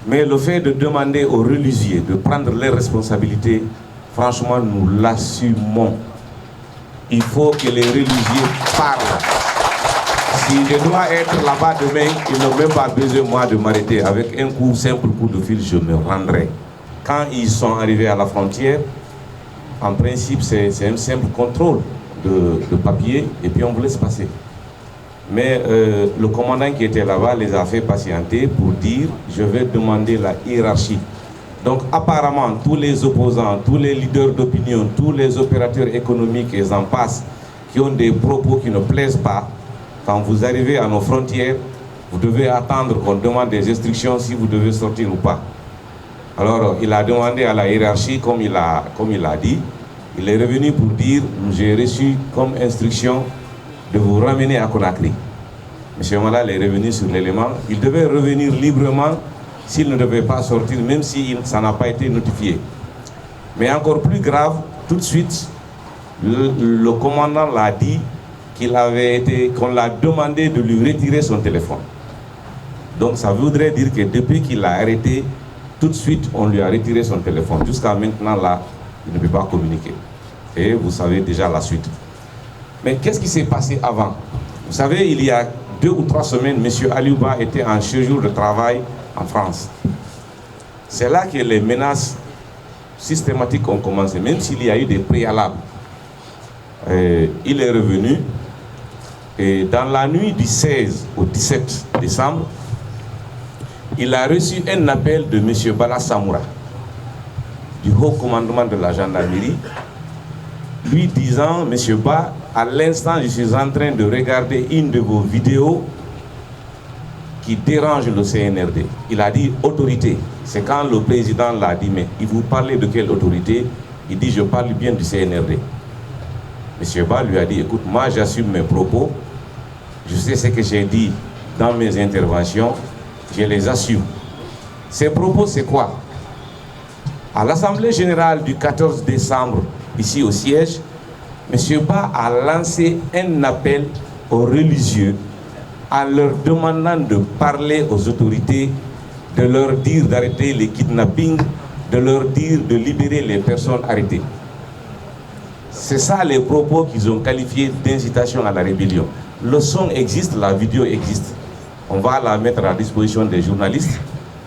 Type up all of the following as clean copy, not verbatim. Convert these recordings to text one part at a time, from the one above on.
Mais le fait de demander aux religieux de prendre leurs responsabilités, franchement, nous l'assumons. Il faut que les religieux parlent. Si je dois être là-bas demain, ils n'ont même pas besoin, moi, de m'arrêter. Avec un simple coup de fil, je me rendrai. Quand ils sont arrivés à la frontière, en principe, c'est un simple contrôle de papier et puis on vous laisse passer. Mais le commandant qui était là-bas les a fait patienter pour dire « je vais demander la hiérarchie ». Donc apparemment, tous les opposants, tous les leaders d'opinion, tous les opérateurs économiques et en passe, qui ont des propos qui ne plaisent pas, quand vous arrivez à nos frontières, vous devez attendre qu'on demande des instructions si vous devez sortir ou pas. Alors il a demandé à la hiérarchie, comme il a dit, il est revenu pour dire « j'ai reçu comme instruction de vous ramener à Conakry ». M. Malal est revenu sur l'élément. Il devait revenir librement s'il ne devait pas sortir, même si ça n'a pas été notifié. Mais encore plus grave, tout de suite, le commandant l'a dit qu'on l'a demandé de lui retirer son téléphone. Donc ça voudrait dire que depuis qu'il a arrêté, tout de suite on lui a retiré son téléphone. Jusqu'à maintenant, là, il ne peut pas communiquer. Et vous savez déjà la suite. Mais qu'est-ce qui s'est passé avant? Vous savez, il y a 2 ou 3 semaines, M. Aliouba était en séjour de travail en France. C'est là que les menaces systématiques ont commencé, même s'il y a eu des préalables. Il est revenu et dans la nuit du 16 au 17 décembre, il a reçu un appel de M. Bala Samoura, du haut commandement de la gendarmerie, lui disant « Monsieur Ba, à l'instant, je suis en train de regarder une de vos vidéos qui dérange le CNRD. » Il a dit « autorité ». C'est quand le président l'a dit « mais vous parlez de quelle autorité ?» Il dit « je parle bien du CNRD ». Monsieur Ba lui a dit « écoute, moi j'assume mes propos, je sais ce que j'ai dit dans mes interventions, je les assume. » Ces propos, c'est quoi? À l'Assemblée générale du 14 décembre, ici au siège, M. Ba a lancé un appel aux religieux en leur demandant de parler aux autorités, de leur dire d'arrêter les kidnappings, de leur dire de libérer les personnes arrêtées. C'est ça les propos qu'ils ont qualifiés d'incitation à la rébellion. Le son existe, la vidéo existe. On va la mettre à disposition des journalistes.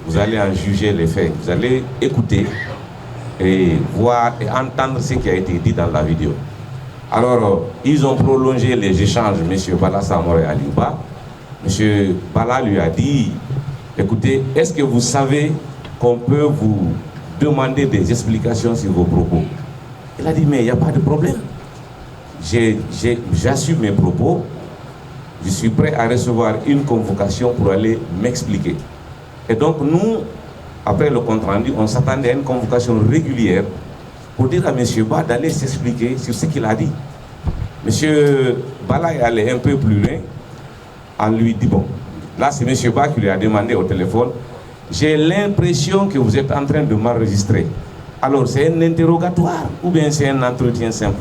Vous allez en juger les faits. Vous allez écouter et voir et entendre ce qui a été dit dans la vidéo. Alors, ils ont prolongé les échanges, M. Bala Samoura et Aliouba. M. Bala lui a dit, écoutez, est-ce que vous savez qu'on peut vous demander des explications sur vos propos? Il a dit, mais il n'y a pas de problème. J'assume mes propos. Je suis prêt à recevoir une convocation pour aller m'expliquer. Et donc nous, après le compte rendu, on s'attendait à une convocation régulière pour dire à M. Ba d'aller s'expliquer sur ce qu'il a dit. M. Bala est allé un peu plus loin en lui dit, bon, là c'est M. Ba qui lui a demandé au téléphone, j'ai l'impression que vous êtes en train de m'enregistrer. Alors c'est un interrogatoire ou bien c'est un entretien simple?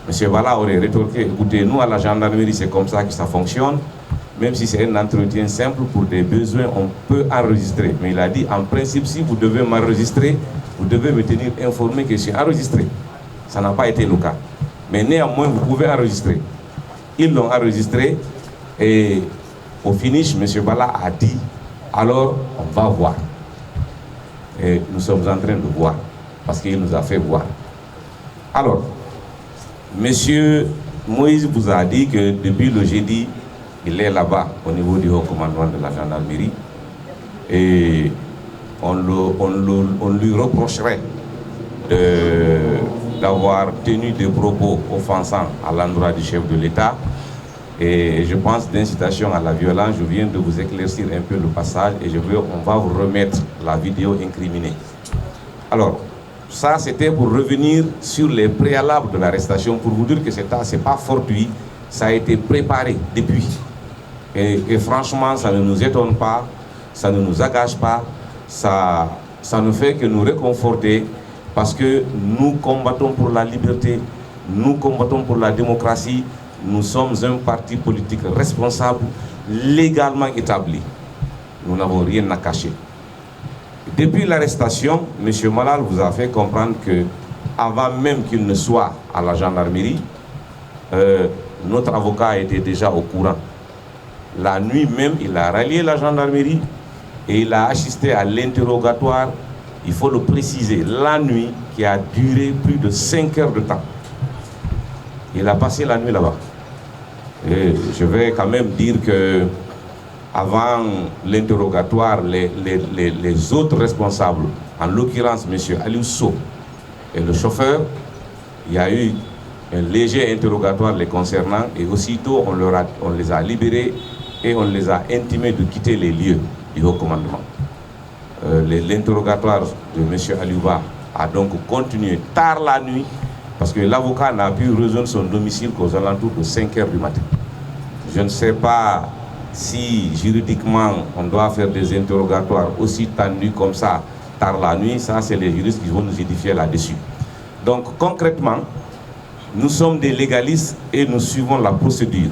M. Bala aurait rétorqué, écoutez, nous à la gendarmerie c'est comme ça que ça fonctionne. Même si c'est un entretien simple, pour des besoins, on peut enregistrer. Mais il a dit, en principe, si vous devez m'enregistrer, vous devez me tenir informé que je suis enregistré. Ça n'a pas été le cas. Mais néanmoins, vous pouvez enregistrer. Ils l'ont enregistré et au finish, M. Bala a dit, alors on va voir. Et nous sommes en train de voir, parce qu'il nous a fait voir. Alors, M. Moïse vous a dit que depuis le jeudi, il est là-bas au niveau du haut commandement de la gendarmerie et on lui reprocherait d'avoir tenu des propos offensants à l'endroit du chef de l'État et je pense d'incitation à la violence. Je viens de vous éclaircir un peu le passage et on va vous remettre la vidéo incriminée. Alors, ça c'était pour revenir sur les préalables de l'arrestation, pour vous dire que c'est pas fortuit, ça a été préparé depuis. Et franchement, ça ne nous étonne pas, ça ne nous agace pas, ça ne fait que nous réconforter parce que nous combattons pour la liberté, nous combattons pour la démocratie, nous sommes un parti politique responsable, légalement établi. Nous n'avons rien à cacher. Depuis l'arrestation, M. Malal vous a fait comprendre que, avant même qu'il ne soit à la gendarmerie, notre avocat était déjà au courant. La nuit même, il a rallié la gendarmerie et il a assisté à l'interrogatoire, il faut le préciser, la nuit qui a duré plus de 5 heures de temps. Il a passé la nuit là-bas. Et je vais quand même dire que avant l'interrogatoire, les autres responsables, en l'occurrence M. Aliou Sow et le chauffeur, il y a eu un léger interrogatoire les concernant et aussitôt on les a libérés et on les a intimés de quitter les lieux du haut commandement. L'interrogatoire de M. Aliouba a donc continué tard la nuit parce que l'avocat n'a pu rejoindre son domicile qu'aux alentours de 5 heures du matin. Je ne sais pas si juridiquement on doit faire des interrogatoires aussi tendus comme ça tard la nuit, ça c'est les juristes qui vont nous édifier là-dessus. Donc concrètement, nous sommes des légalistes et nous suivons la procédure.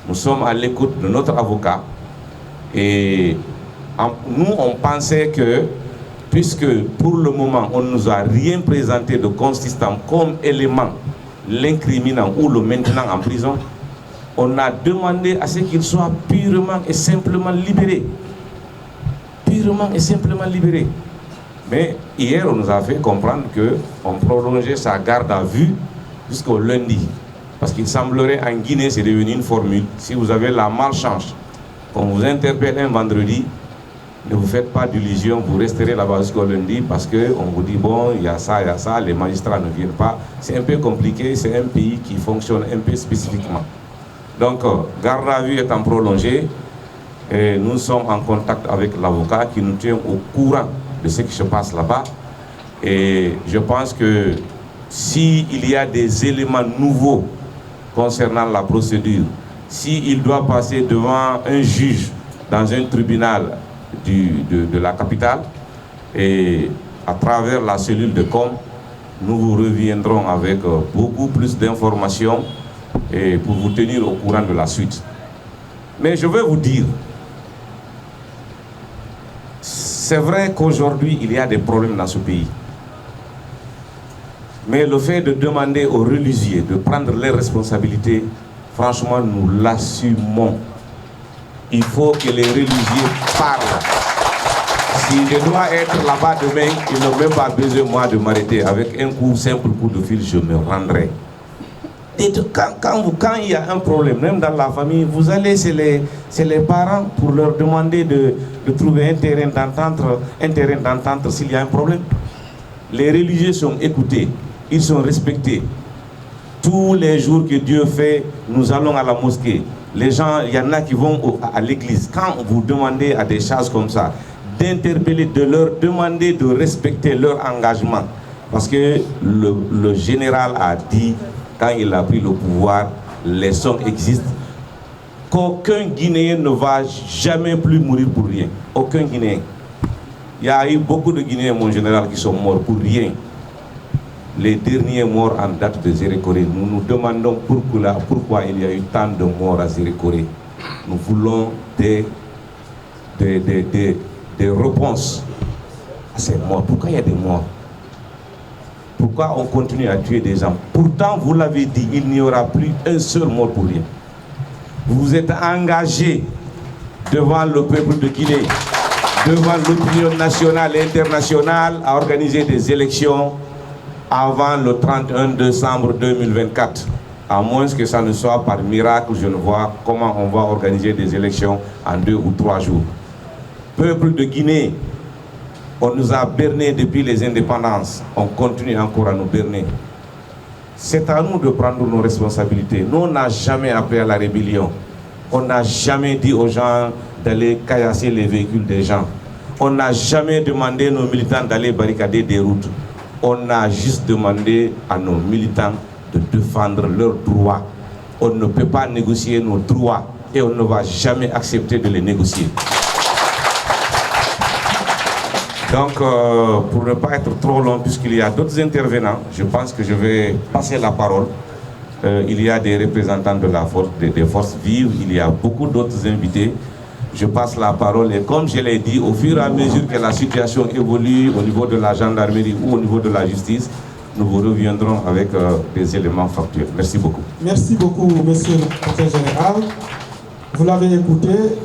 Nous sommes à l'écoute de notre avocat et nous on pensait que, puisque pour le moment on ne nous a rien présenté de consistant comme élément l'incriminant ou le maintenant en prison, on a demandé à ce qu'il soit purement et simplement libéré. Purement et simplement libéré. Mais hier, on nous a fait comprendre qu'on prolongeait sa garde à vue jusqu'au lundi. Parce qu'il semblerait en Guinée, c'est devenu une formule. Si vous avez la malchance, qu'on vous interpelle un vendredi, ne vous faites pas d'illusions, vous resterez là-bas jusqu'au lundi parce qu'on vous dit, bon, il y a ça, les magistrats ne viennent pas. C'est un peu compliqué, c'est un pays qui fonctionne un peu spécifiquement. Donc, garde à vue étant prolongée, et nous sommes en contact avec l'avocat qui nous tient au courant de ce qui se passe là-bas. Et je pense que s'il y a des éléments nouveaux concernant la procédure, s'il doit passer devant un juge dans un tribunal de la capitale, et à travers la cellule de com, nous vous reviendrons avec beaucoup plus d'informations et pour vous tenir au courant de la suite. Mais je veux vous dire, c'est vrai qu'aujourd'hui il y a des problèmes dans ce pays. Mais le fait de demander aux religieux de prendre leurs responsabilités, franchement, nous l'assumons. Il faut que les religieux parlent. Si je dois être là-bas demain, ils n'ont même pas besoin moi de m'arrêter. Avec un simple coup de fil, je me rendrai. Et quand il y a un problème, même dans la famille, vous allez chez les parents pour leur demander de trouver un terrain d'entente s'il y a un problème. Les religieux sont écoutés, ils sont respectés. Tous les jours que Dieu fait, nous allons à la mosquée. Les gens, il y en a qui vont à l'église. Quand vous demandez à des choses comme ça, d'interpeller, de leur demander de respecter leur engagement. Parce que le général a dit, quand il a pris le pouvoir, les sommes existent, qu'aucun Guinéen ne va jamais plus mourir pour rien. Aucun Guinéen. Il y a eu beaucoup de Guinéens, mon général, qui sont morts pour rien. Les derniers morts en date de Zérékoré, nous nous demandons pourquoi il y a eu tant de morts à Zérékoré. Nous voulons des réponses à ces morts. Pourquoi il y a des morts? Pourquoi on continue à tuer des gens? Pourtant, vous l'avez dit, il n'y aura plus un seul mort pour rien. Vous vous êtes engagé devant le peuple de Guinée, devant l'opinion nationale et internationale à organiser des élections avant le 31 décembre 2024. À moins que ça ne soit par miracle, je ne vois comment on va organiser des élections en 2 ou 3 jours. Peuple de Guinée, on nous a bernés depuis les indépendances. On continue encore à nous berner. C'est à nous de prendre nos responsabilités. Nous, on n'a jamais appelé à la rébellion. On n'a jamais dit aux gens d'aller caillasser les véhicules des gens. On n'a jamais demandé à nos militants d'aller barricader des routes. On a juste demandé à nos militants de défendre leurs droits. On ne peut pas négocier nos droits et on ne va jamais accepter de les négocier. Donc, pour ne pas être trop long, puisqu'il y a d'autres intervenants, je pense que je vais passer la parole. Il y a des représentants de la force, des forces vives, il y a beaucoup d'autres invités. je passe la parole et comme je l'ai dit, au fur et à mesure que la situation évolue au niveau de la gendarmerie ou au niveau de la justice, nous vous reviendrons avec des éléments factuels. Merci beaucoup. Merci beaucoup, monsieur le secrétaire général. Vous l'avez écouté.